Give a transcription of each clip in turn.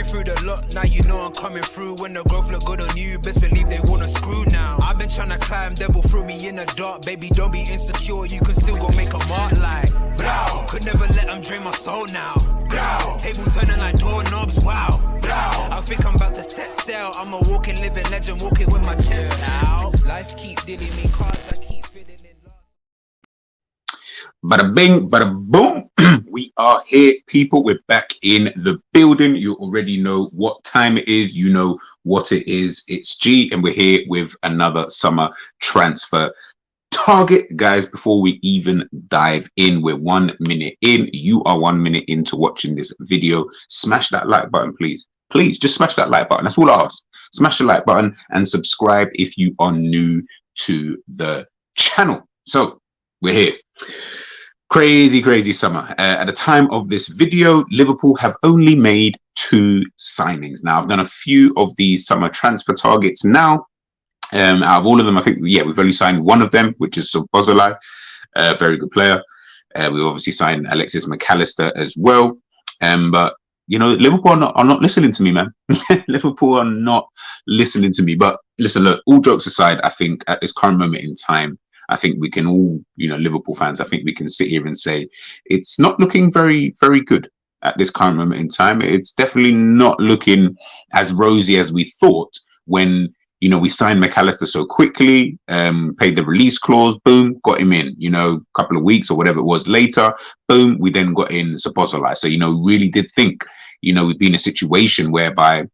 through the lot, now you know I'm coming through. When the growth look good on you, best believe they wanna screw now. I've been trying to climb, devil threw me in the dark. Baby, don't be insecure, you can still go make a mark like blow. Could never let them drain my soul now. Blow. Table turning like doorknobs, wow. Blow. I think I'm about to set sail. I'm a walking, living legend, walking with my chest out. Life keep dealing me cards, I keep feeling it. Bada bing, bada boom. We are here, people. We're back in the building. You already know what time it is. You know what it is. It's G, and we're here with another summer transfer target. Guys, before we even dive in, we're 1 minute in. You are 1 minute into watching this video. Smash that like button, please. Please, just smash that like button. That's all I ask. Smash the like button and subscribe if you are new to the channel. So, we're here. Crazy summer. At the time of this video, Liverpool have only made 2 signings. Now, I've done a few of these summer transfer targets now. Out of all of them, I think, yeah, we've only signed one of them, which is Szoboszlai, a very good player. We obviously signed Alexis McAllister as well. But, you know, Liverpool are not listening to me, man. Liverpool are not listening to me. But listen, look, all jokes aside, I think at this current moment in time, I think we can all, you know, Liverpool fans, I think we can sit here and say it's not looking very good at this current moment in time. It's definitely not looking as rosy as we thought when, you know, we signed McAllister so quickly, paid the release clause, boom, got him in, you know, a couple of weeks or whatever it was later, boom, we then got in Szoboszlai. So, you know, really did think, you know, we'd be in a situation whereby,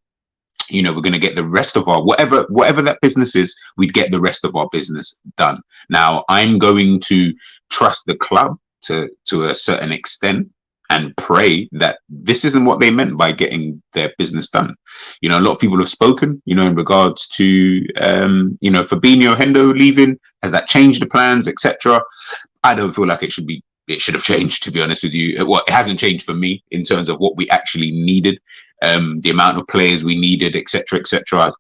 you know, we're going to get the rest of our, whatever that business is, we'd get the rest of our business done. Now, I'm going to trust the club to a certain extent and pray that this isn't what they meant by getting their business done. You know, a lot of people have spoken, you know, in regards to, you know, Fabinho, Hendo leaving. Has that changed the plans, etc.? I don't feel like it should have changed, to be honest with you. Well, it hasn't changed for me in terms of what we actually needed. The amount of players we needed, etc., etc.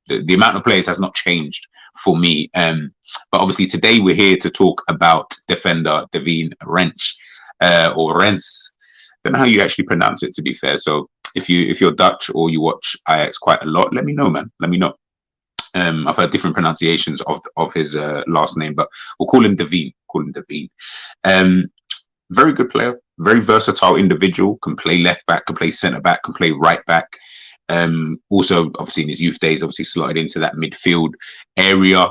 The amount of players has not changed for me. But obviously today we're here to talk about defender Devyne Rensch, or Rensch. Don't know how you actually pronounce it, to be fair. So if you're Dutch or you watch Ajax quite a lot, let me know, man. Let me know. I've heard different pronunciations of his last name, but we'll call him Devyne. Very good player, very versatile individual, can play left back, can play centre back, can play right back. Also, obviously in his youth days, obviously slotted into that midfield area.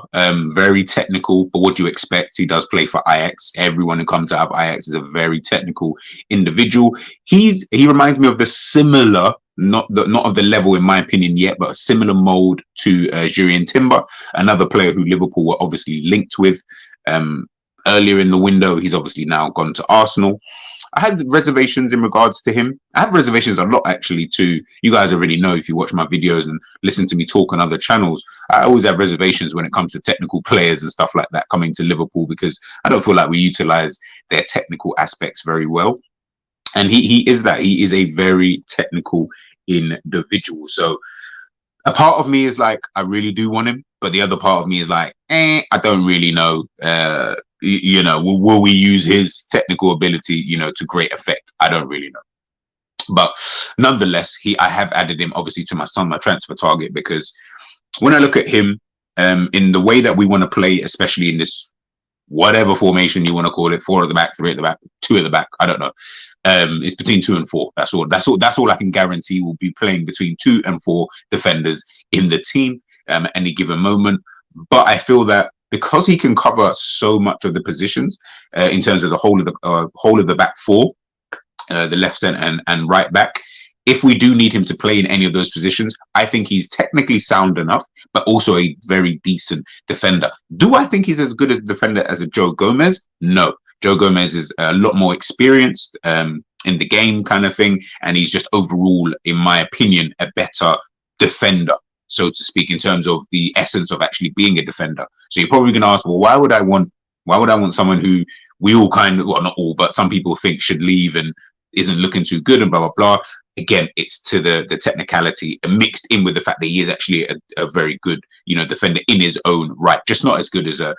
Very technical, but what do you expect? He does play for Ajax. Everyone who comes out of Ajax is a very technical individual. He reminds me of the similar, not of the level in my opinion yet, but a similar mold to Jurrien Timber, another player who Liverpool were obviously linked with earlier in the window. He's obviously now gone to Arsenal. I had reservations in regards to him. I have reservations a lot, actually, too. You guys already know if you watch my videos and listen to me talk on other channels. I always have reservations when it comes to technical players and stuff like that coming to Liverpool, because I don't feel like we utilize their technical aspects very well. And he is that. He is a very technical individual. So a part of me is like, I really do want him. But the other part of me is like, I don't really know. You know, will we use his technical ability, you know, to great effect? I don't really know. But nonetheless, I have added him obviously to my transfer target, because when I look at him in the way that we want to play, especially in this whatever formation you want to call it, 4 at the back, 3 at the back, 2 at the back, I don't know. It's between 2 and 4. That's all I can guarantee. We'll be playing between 2 and 4 defenders in the team at any given moment. But I feel that because he can cover so much of the positions in terms of the whole of the back 4, the left centre and right back, if we do need him to play in any of those positions, I think he's technically sound enough, but also a very decent defender. Do I think he's as good a defender as a Joe Gomez? No. Joe Gomez is a lot more experienced in the game kind of thing, and he's just overall, in my opinion, a better defender, so to speak, in terms of the essence of actually being a defender. So you're probably going to ask, well, why would I want someone who we all kind of, well, not all, but some people think should leave and isn't looking too good and blah, blah, blah. Again, it's to the technicality mixed in with the fact that he is actually a very good, you know, defender in his own right, just not as good as a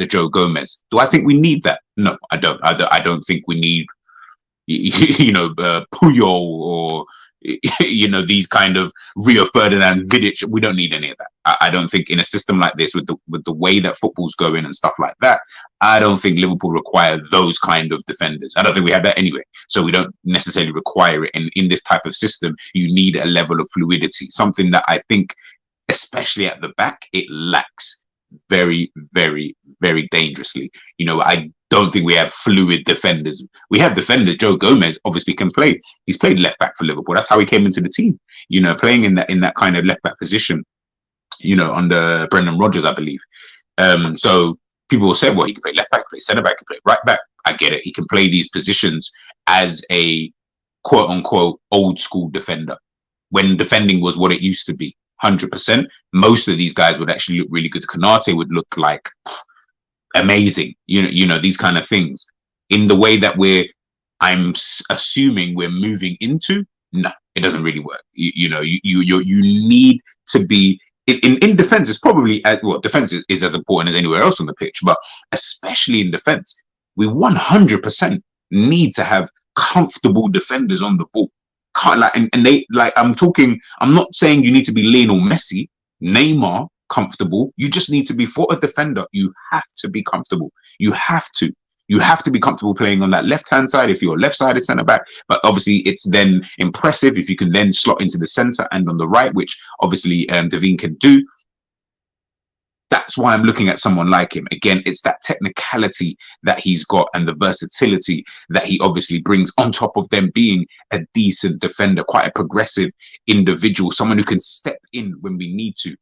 Joe Gomez. Do I think we need that? No, I don't. I don't think we need, you know, Puyol or, these kind of Rio Ferdinand, Vidic. We don't need any of that. I don't think in a system like this, with the way that football's going and stuff like that, I don't think Liverpool require those kind of defenders. I don't think we have that anyway. So we don't necessarily require it. And in this type of system, you need a level of fluidity, something that I think, especially at the back, it lacks very, very, very dangerously. I don't think we have fluid defenders. We have defenders. Joe Gomez obviously can play. He's played left back for Liverpool. That's how he came into the team. Playing in that kind of left back position. Under Brendan Rodgers, I believe. So people will say, well, he can play left back, play centre back, he can play right back. I get it. He can play these positions as a quote unquote old school defender when defending was what it used to be. 100%. Most of these guys would actually look really good. Konate would look like amazing, these kind of things. In the way that I'm assuming we're moving into, no, it doesn't really work. You need to be in defense. It's probably defense is as important as anywhere else on the pitch, but especially in defense, we 100% need to have comfortable defenders on the ball. I'm not saying you need to be Lionel Messi, Neymar comfortable. You just need to be, for a defender, you have to be comfortable. You have to be comfortable playing on that left-hand side if you're left-sided centre-back. But obviously it's then impressive if you can then slot into the centre and on the right, which obviously Devyne can do. That's why I'm looking at someone like him. Again, it's that technicality that he's got and the versatility that he obviously brings on top of them being a decent defender, quite a progressive individual, someone who can step in when we need to.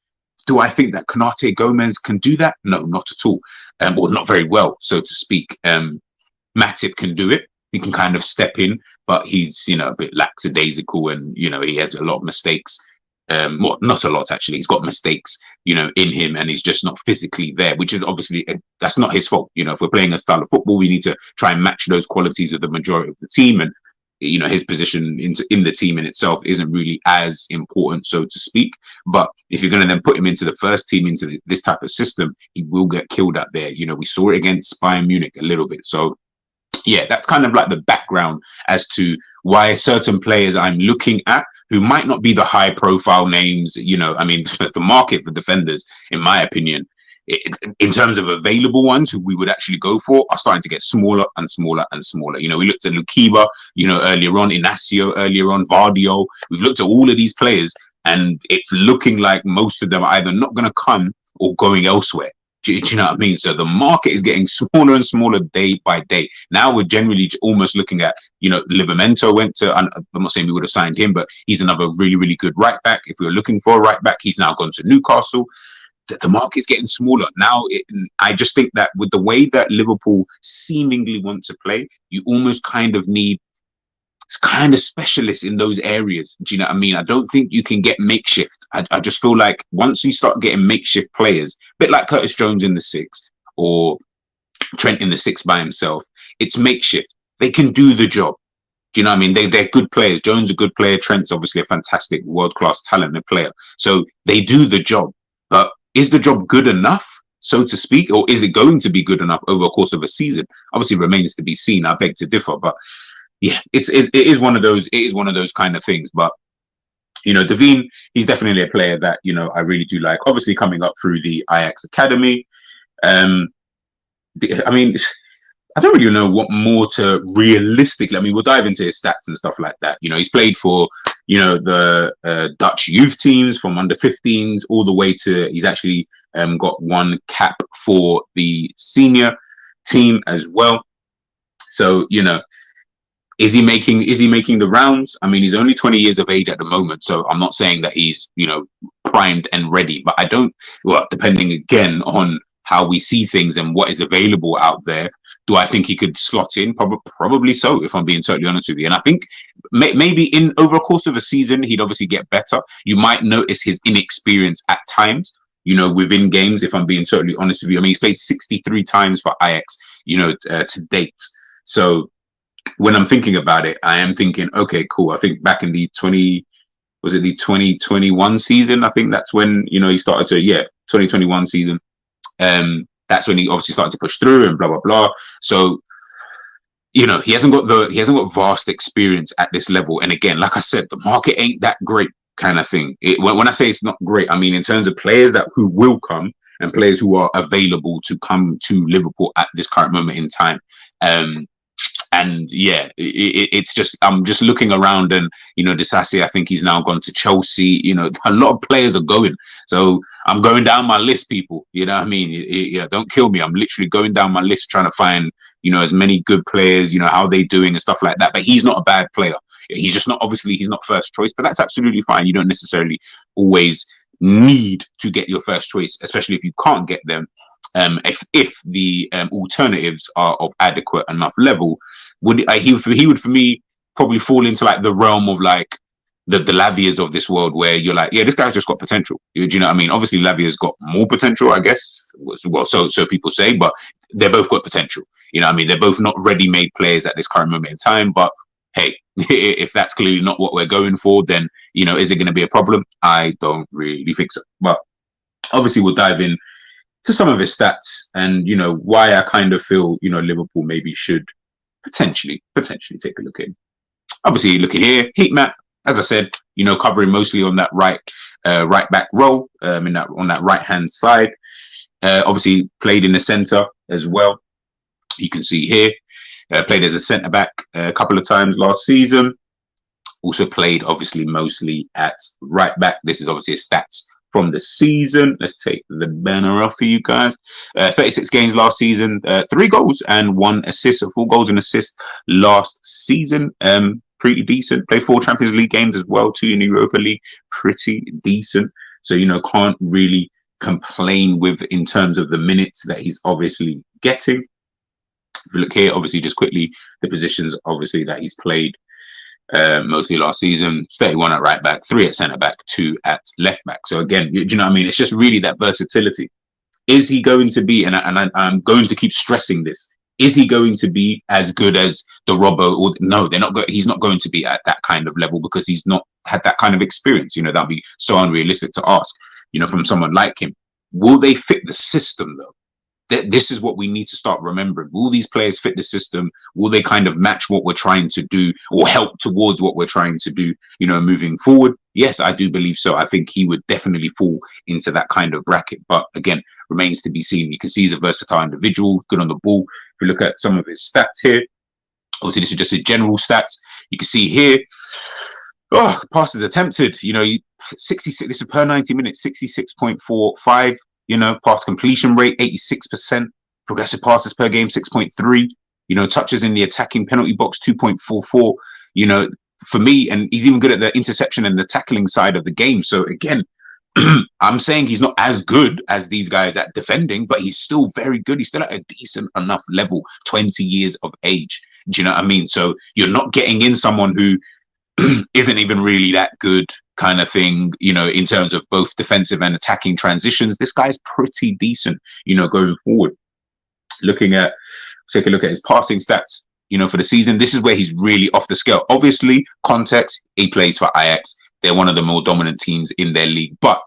Do I think that Konate Gomez can do that? No, not at all. Or not very well, so to speak. Matip can do it. He can kind of step in, but he's, a bit lackadaisical and, he has a lot of mistakes. Well, not a lot, actually. He's got mistakes, in him, and he's just not physically there, which is obviously, that's not his fault. If we're playing a style of football, we need to try and match those qualities with the majority of the team. And, his position in the team in itself isn't really as important, so to speak. But if you're going to then put him into the first team, into this type of system, he will get killed out there. We saw it against Bayern Munich a little bit. So, yeah, that's kind of like the background as to why certain players I'm looking at, who might not be the high profile names, the market for defenders, in my opinion, in terms of available ones who we would actually go for, are starting to get smaller and smaller and smaller. We looked at Lukiba, earlier on, Inacio earlier on, Vardio. We've looked at all of these players, and it's looking like most of them are either not going to come or going elsewhere. Do you know what I mean? So the market is getting smaller and smaller day by day. Now we're generally almost looking at, Livramento went to, I'm not saying we would have signed him, but he's another really, really good right back. If we were looking for a right back, he's now gone to Newcastle. The market's getting smaller. Now, I just think that with the way that Liverpool seemingly want to play, you almost kind of need kind of specialists in those areas. Do you know what I mean? I don't think you can get makeshift. I just feel like once you start getting makeshift players, a bit like Curtis Jones in the 6 or Trent in the 6 by himself, it's makeshift. They can do the job. Do you know what I mean? They're good players. Jones is a good player. Trent's obviously a fantastic world-class talented player. So they do the job. But is the job good enough, so to speak, or is it going to be good enough over a course of a season? Obviously remains to be seen. I beg to differ, but yeah, it is one of those kind of things. But Devyne, he's definitely a player that I really do like. Obviously coming up through the Ajax academy. I don't really know what more to realistically. We'll dive into his stats and stuff like that. He's played for the Dutch youth teams from under 15s all the way to, he's actually got one cap for the senior team as well. So, is he making the rounds? He's only 20 years of age at the moment, so I'm not saying that he's, primed and ready, but depending again on how we see things and what is available out there, do I think he could slot in? Probably so, if I'm being totally honest with you. And I think maybe in over a course of a season, he'd obviously get better. You might notice his inexperience at times, within games, if I'm being totally honest with you. He's played 63 times for Ajax, to date. So when I'm thinking about it, I am thinking, okay, cool. I think back in the 2021 season, I think that's when, he started to, 2021 season. That's when he obviously started to push through and blah, blah, blah. So, he hasn't got vast experience at this level. And again, like I said, the market ain't that great, kind of thing. When I say it's not great, I mean in terms of players who will come and players who are available to come to Liverpool at this current moment in time. And yeah, it's just, I'm just looking around, and Disasi, I think he's now gone to Chelsea. A lot of players are going, so I'm going down my list, people. You know what I mean? Yeah, don't kill me. I'm literally going down my list trying to find as many good players. How they doing and stuff like that. But he's not a bad player. He's just not, obviously he's not first choice, but that's absolutely fine. You don't necessarily always need to get your first choice, especially if you can't get them. If the alternatives are of adequate enough level, he would for me probably fall into like the realm of like the Lavias of this world, where you're like, yeah, this guy's just got potential. Do you know what I mean? Obviously, Lavia's got more potential, I guess. Well, so people say, but they're both got potential. You know what I mean? They're both not ready-made players at this current moment in time. But hey, if that's clearly not what we're going for, then is it going to be a problem? I don't really think so. But obviously, we'll dive in to some of his stats, and why I kind of feel Liverpool maybe should potentially take a look in. Obviously, looking here, heat map, as I said, covering mostly on that right back role, on that right hand side. Obviously, played in the centre as well. You can see here, played as a centre back a couple of times last season. Also played, obviously, mostly at right back. This is obviously a stats from the season. Let's take the banner off for you guys. 36 games last season, 3 goals and 1 assist. So 4 goals and assists last season. Pretty decent. Played 4 Champions League games as well, 2 in the Europa League. Pretty decent. So can't really complain in terms of the minutes that he's obviously getting. If you look here, obviously, just quickly, the positions obviously that he's played. Mostly last season, 31 at right back, 3 at centre back, 2 at left back. So again, do you know what I mean? It's just really that versatility. Is he going to be, and I'm going to keep stressing this, is he going to be as good as the Robbo? Or no, he's not going to be at that kind of level, because he's not had that kind of experience. That'd be so unrealistic to ask, from someone like him. Will they fit the system though? This is what we need to start remembering. Will these players fit the system? Will they kind of match what we're trying to do, or help towards what we're trying to do, moving forward? Yes, I do believe so. I think he would definitely fall into that kind of bracket. But again, remains to be seen. You can see he's a versatile individual, good on the ball. If you look at some of his stats here, obviously this is just his general stats. You can see here, passes attempted, 66, this is per 90 minutes, 66.45. Pass completion rate, 86%. Progressive passes per game, 6.3. Touches in the attacking penalty box, 2.44. For me, and he's even good at the interception and the tackling side of the game. So again, I'm saying he's not as good as these guys at defending, but he's still very good. He's still at a decent enough level, 20 years of age. Do you know what I mean? So you're not getting in someone who isn't even really that good, kind of thing, in terms of both defensive and attacking transitions. This guy's pretty decent, going forward. Take a look at his passing stats, for the season. This is where he's really off the scale. Obviously, context, he plays for Ajax. They're one of the more dominant teams in their league. But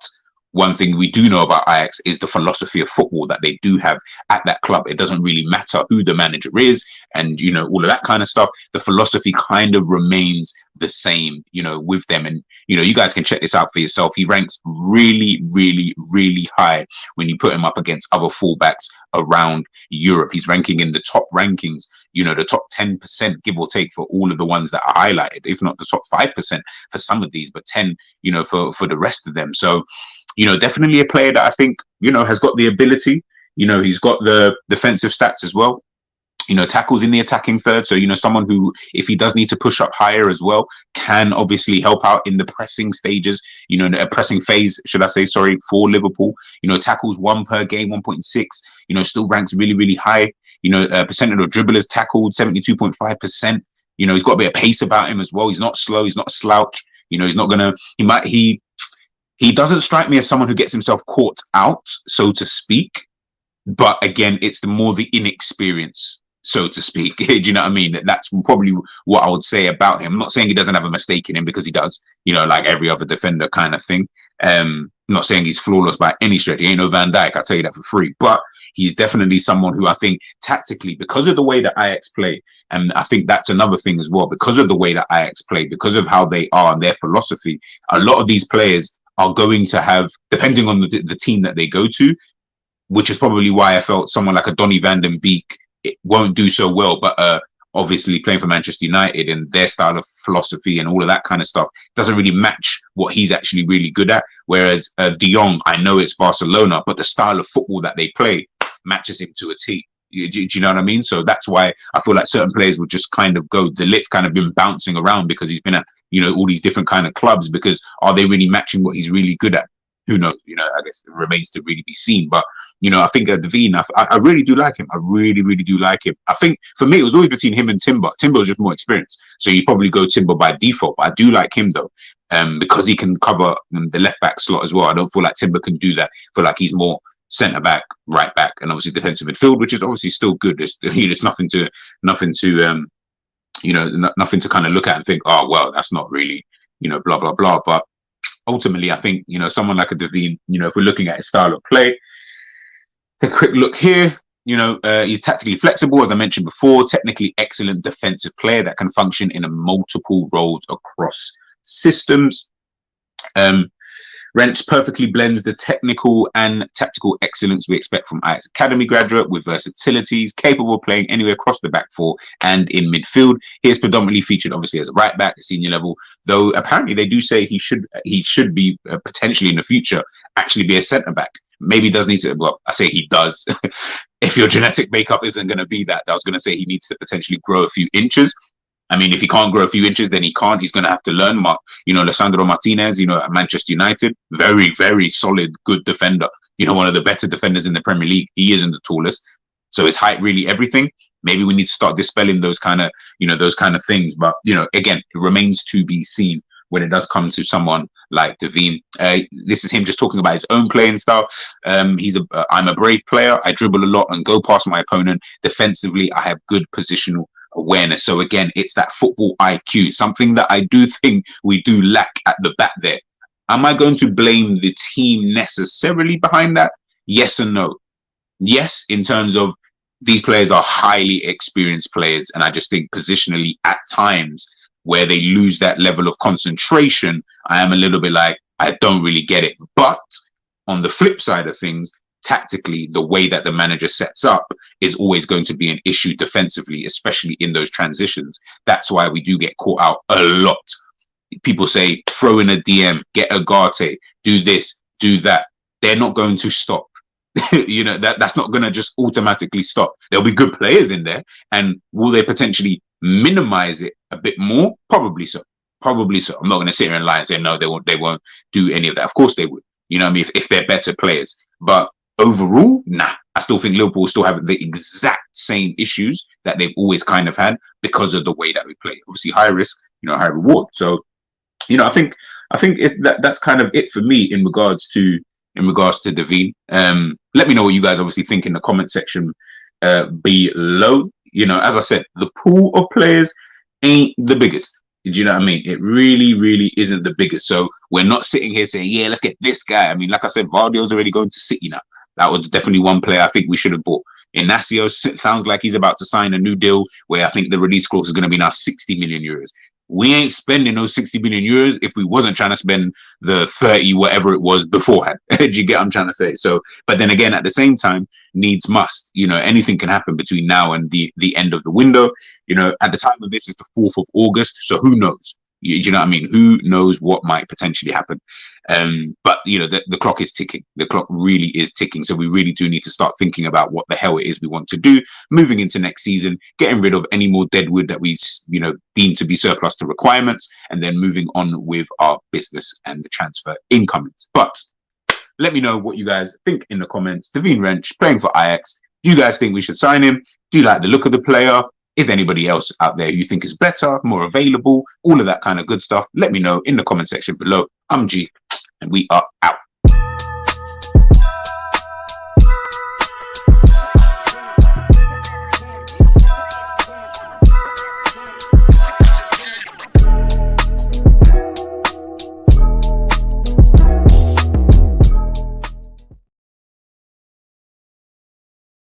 one thing we do know about Ajax is the philosophy of football that they do have at that club. It doesn't really matter who the manager is and, all of that kind of stuff. The philosophy kind of remains the same, with them. And, you guys can check this out for yourself. He ranks really, really, really high when you put him up against other fullbacks around Europe. He's ranking in the top rankings, the top 10%, give or take, for all of the ones that are highlighted, if not the top 5% for some of these, but 10, for the rest of them. So, definitely a player that I think, has got the ability. He's got the defensive stats as well. Tackles in the attacking third. So, someone who, if he does need to push up higher as well, can obviously help out in the pressing stages, a pressing phase, should I say, sorry, for Liverpool. Tackles 1 per game, 1.6, still ranks really, really high. Percentage of dribblers tackled, 72.5%. He's got a bit of pace about him as well. He's not slow. He's not a slouch. He's not going to, he doesn't strike me as someone who gets himself caught out, so to speak. But again, it's the inexperience, so to speak. Do you know what I mean? That's probably what I would say about him. I'm not saying he doesn't have a mistake in him, because he does, like every other defender kind of thing. I'm not saying he's flawless by any stretch. He ain't no Van Dijk, I'll tell you that for free. But he's definitely someone who I think tactically, because of the way that Ajax play, and I think that's another thing as well, because of the way that Ajax play, because of how they are and their philosophy, a lot of these players are going to have, depending on the team that they go to, which is probably why I felt someone like a Donny van den Beek it won't do so well. But obviously playing for Manchester United and their style of philosophy and all of that kind of stuff doesn't really match what he's actually really good at. Whereas De Jong, I know it's Barcelona, but the style of football that they play matches him to a T. Do you know what I mean? So that's why I feel like certain players would just kind of go. De Ligt's kind of been bouncing around because he's been at, all these different kind of clubs, because are they really matching what he's really good at? Who knows? I guess it remains to really be seen. But I think Devyne, I really do like him. I really, really do like him. I think for me, it was always between him and Timber. Timber was just more experienced, so you probably go Timber by default. But I do like him though, because he can cover the left back slot as well. I don't feel like Timber can do that. I feel like he's more centre back, right back, and obviously defensive midfield, which is obviously still good. There's nothing to nothing to kind of look at and think, oh well, that's not really blah blah blah. But ultimately, I think someone like a Devyne, if we're looking at his style of play, a quick look here. He's tactically flexible, as I mentioned before, technically excellent defensive player that can function in a multiple roles across systems. Rensch perfectly blends the technical and tactical excellence we expect from Ajax Academy graduate with versatilities, capable of playing anywhere across the back four and in midfield. He is predominantly featured, obviously, as a right back at senior level, though apparently they do say he should be potentially in the future actually be a centre back. Maybe does need to. Well, I say he does. If your genetic makeup isn't going to be that, I was going to say he needs to potentially grow a few inches. I mean, if he can't grow a few inches, then he can't. He's going to have to learn. Lisandro Martinez, at Manchester United, very, very solid, good defender. One of the better defenders in the Premier League. He isn't the tallest. So is height really everything? Maybe we need to start dispelling those kind of things. But, again, it remains to be seen when it does come to someone like Devyne. This is him just talking about his own playing style. I'm a brave player. I dribble a lot and go past my opponent. Defensively, I have good positional awareness. So again, it's that football IQ, something that I do think we do lack at the back there. Am I going to blame the team necessarily behind that? Yes and no. Yes, in terms of these players are highly experienced players, and I just think positionally at times where they lose that level of concentration, I am a little bit like, I don't really get it. But on the flip side of things, tactically, the way that the manager sets up is always going to be an issue defensively, especially in those transitions. That's why we do get caught out a lot. People say, throw in a DM, get a Garte, do this, do that. They're not going to stop. That's not going to just automatically stop. There'll be good players in there. And will they potentially minimize it a bit more? Probably so. Probably so. I'm not going to sit here and lie and say, no, they won't do any of that. Of course they would. If they're better players. But overall, nah. I still think Liverpool still have the exact same issues that they've always kind of had because of the way that we play. Obviously, high risk, high reward. So, I think that's kind of it for me in regards to Devyne. Let me know what you guys obviously think in the comment section below. As I said, the pool of players ain't the biggest. Do you know what I mean? It really, really isn't the biggest. So we're not sitting here saying, yeah, let's get this guy. I mean, like I said, Vardio's already going to City now. That was definitely one player I think we should have bought. Inacio sounds like he's about to sign a new deal where I think the release clause is going to be now 60 million euros. We ain't spending those 60 million euros if we wasn't trying to spend the 30 whatever it was beforehand. Do you get what I'm trying to say? So, but then again, at the same time, needs must. Anything can happen between now and the end of the window. At the time of this, it's the 4th of August. So who knows? Do you know what I mean? Who knows what might potentially happen? But the clock is ticking. The clock really is ticking. So we really do need to start thinking about what the hell it is we want to do moving into next season, getting rid of any more deadwood that we deem to be surplus to requirements, and then moving on with our business and the transfer incomings. But let me know what you guys think in the comments. Devyne Rensch playing for Ajax. Do you guys think we should sign him? Do you like the look of the player? Is there anybody else out there you think is better, more available, all of that kind of good stuff? Let me know in the comment section below. I'm G, and we are out.